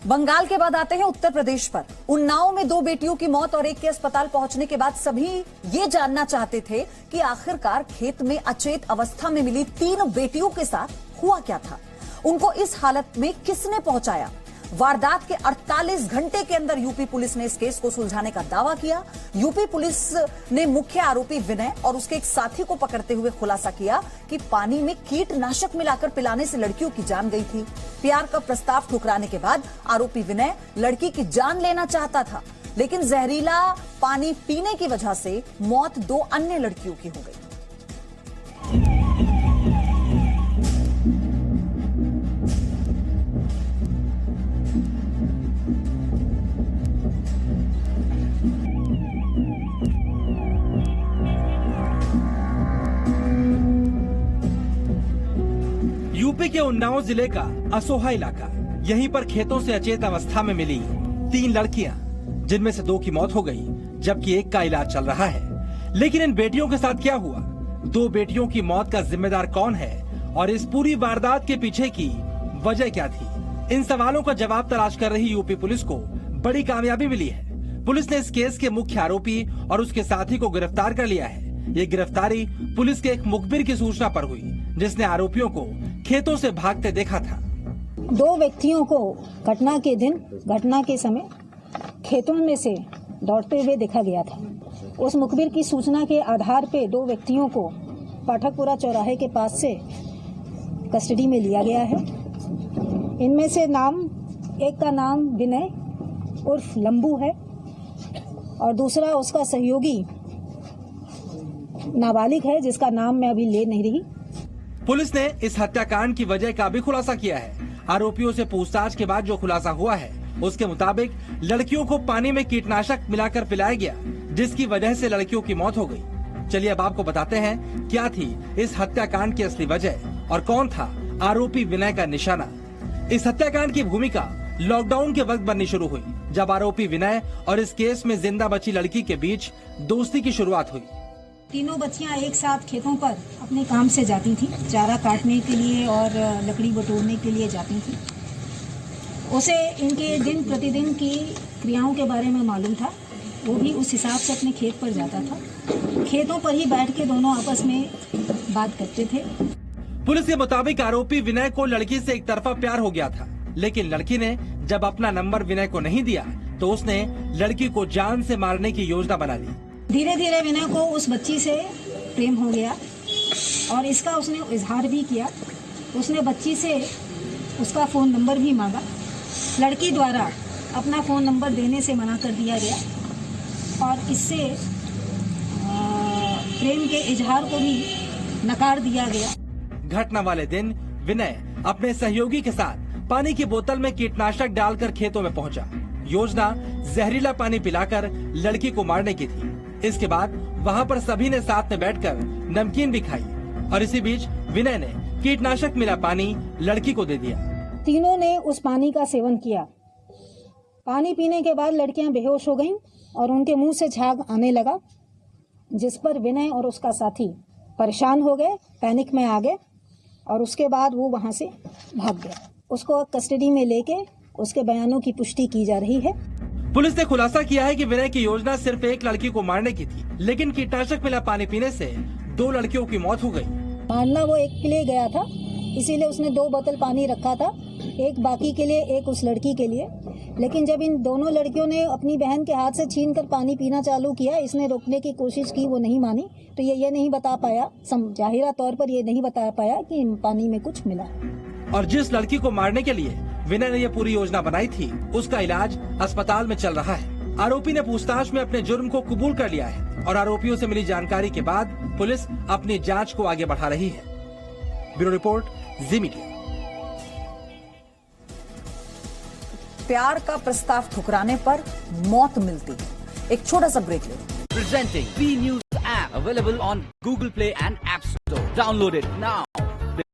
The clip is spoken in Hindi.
बंगाल के बाद आते हैं उत्तर प्रदेश पर। उन्नाव में 2 बेटियों की मौत और एक के अस्पताल पहुंचने के बाद सभी ये जानना चाहते थे कि आखिरकार खेत में अचेत अवस्था में मिली 3 बेटियों के साथ हुआ क्या था, उनको इस हालत में किसने पहुंचाया। वारदात के 48 घंटे के अंदर यूपी पुलिस ने इस केस को सुलझाने का दावा किया। यूपी पुलिस ने मुख्य आरोपी विनय और उसके एक साथी को पकड़ते हुए खुलासा किया कि पानी में कीटनाशक मिलाकर पिलाने से लड़कियों की जान गई थी। प्यार का प्रस्ताव ठुकराने के बाद आरोपी विनय लड़की की जान लेना चाहता था, लेकिन जहरीला पानी पीने की वजह से मौत 2 अन्य लड़कियों की हो गई। यूपी के उन्नाव जिले का असोहा इलाका, यहीं पर खेतों से अचेत अवस्था में मिली 3 लड़कियां, जिनमें से 2 की मौत हो गई, जबकि एक का इलाज चल रहा है। लेकिन इन बेटियों के साथ क्या हुआ? 2 बेटियों की मौत का जिम्मेदार कौन है और इस पूरी वारदात के पीछे की वजह क्या थी? इन सवालों का जवाब तलाश कर रही यूपी पुलिस को बड़ी कामयाबी मिली है। पुलिस ने इस केस के मुख्य आरोपी और उसके साथी को गिरफ्तार कर लिया है। ये गिरफ्तारी पुलिस के एक मुखबिर की सूचना पर हुई, जिसने आरोपियों को खेतों से भागते देखा था। 2 व्यक्तियों को घटना के दिन, घटना के समय खेतों में से दौड़ते हुए देखा गया था। उस मुखबिर की सूचना के आधार पे 2 व्यक्तियों को पाठकपुरा चौराहे के पास से कस्टडी में लिया गया है। इनमें से एक का नाम विनय उर्फ लंबू है और दूसरा उसका सहयोगी नाबालिग है, जिसका नाम मैं अभी ले नहीं रही। पुलिस ने इस हत्याकांड की वजह का भी खुलासा किया है। आरोपियों से पूछताछ के बाद जो खुलासा हुआ है, उसके मुताबिक लड़कियों को पानी में कीटनाशक मिलाकर पिलाया गया, जिसकी वजह से लड़कियों की मौत हो गई। चलिए अब आपको बताते हैं क्या थी इस हत्याकांड की असली वजह और कौन था आरोपी विनय का निशाना। इस हत्याकांड की भूमिका लॉकडाउन के वक्त बननी शुरू हुई, जब आरोपी विनय और इस केस में जिंदा बची लड़की के बीच दोस्ती की शुरुआत हुई। तीनों बच्चियां एक साथ खेतों पर अपने काम से जाती थी, चारा काटने के लिए और लकड़ी बटोरने के लिए जाती थी। उसे इनके दिन प्रतिदिन की क्रियाओं के बारे में मालूम था। वो भी उस हिसाब से अपने खेत पर जाता था। खेतों पर ही बैठ के दोनों आपस में बात करते थे। पुलिस के मुताबिक आरोपी विनय को लड़की से एक तरफा प्यार हो गया था, लेकिन लड़की ने जब अपना नंबर विनय को नहीं दिया तो उसने लड़की को जान से मारने की योजना बना ली। धीरे धीरे विनय को उस बच्ची से प्रेम हो गया और इसका उसने इजहार भी किया। उसने बच्ची से उसका फ़ोन नंबर भी मांगा। लड़की द्वारा अपना फ़ोन नंबर देने से मना कर दिया गया और इससे प्रेम के इजहार को भी नकार दिया गया। घटना वाले दिन विनय अपने सहयोगी के साथ पानी की बोतल में कीटनाशक डालकर खेतों में पहुंचा। योजना जहरीला पानी पिलाकर लड़की को मारने की थी। इसके बाद वहां पर सभी ने साथ में बैठकर नमकीन भी खाई और इसी बीच विनय ने कीटनाशक मिला पानी लड़की को दे दिया। तीनों ने उस पानी का सेवन किया। पानी पीने के बाद लड़कियां बेहोश हो गईं और उनके मुंह से झाग आने लगा, जिस पर विनय और उसका साथी परेशान हो गए, पैनिक में आ गए और उसके बाद वो वहां से भाग गया। उसको कस्टडी में लेके उसके बयानों की पुष्टि की जा रही है। पुलिस ने खुलासा किया है कि विनय की योजना सिर्फ एक लड़की को मारने की थी, लेकिन कीटनाशक मिला पानी पीने से 2 लड़कियों की मौत हो गई। मारना वो एक के लिए गया था, इसीलिए उसने 2 बोतल पानी रखा था, एक बाकी के लिए, एक उस लड़की के लिए। लेकिन जब इन दोनों लड़कियों ने अपनी बहन के हाथ से छीनकर पानी पीना चालू किया, इसने रोकने की कोशिश की, वो नहीं मानी, तो ये नहीं बता पाया, जाहिरा तौर पर ये नहीं बता पाया कि पानी में कुछ मिला। और जिस लड़की को मारने के लिए विनय ने ये पूरी योजना बनाई थी, उसका इलाज अस्पताल में चल रहा है। आरोपी ने पूछताछ में अपने जुर्म को कबूल कर लिया है और आरोपियों से मिली जानकारी के बाद पुलिस अपनी जांच को आगे बढ़ा रही है। ब्यूरो रिपोर्ट, जी मीडिया। प्यार का प्रस्ताव ठुकराने पर मौत मिलती है। एक छोटा सा ब्रेक ले। Presenting B News app available on Google Play and App Store. Download it now.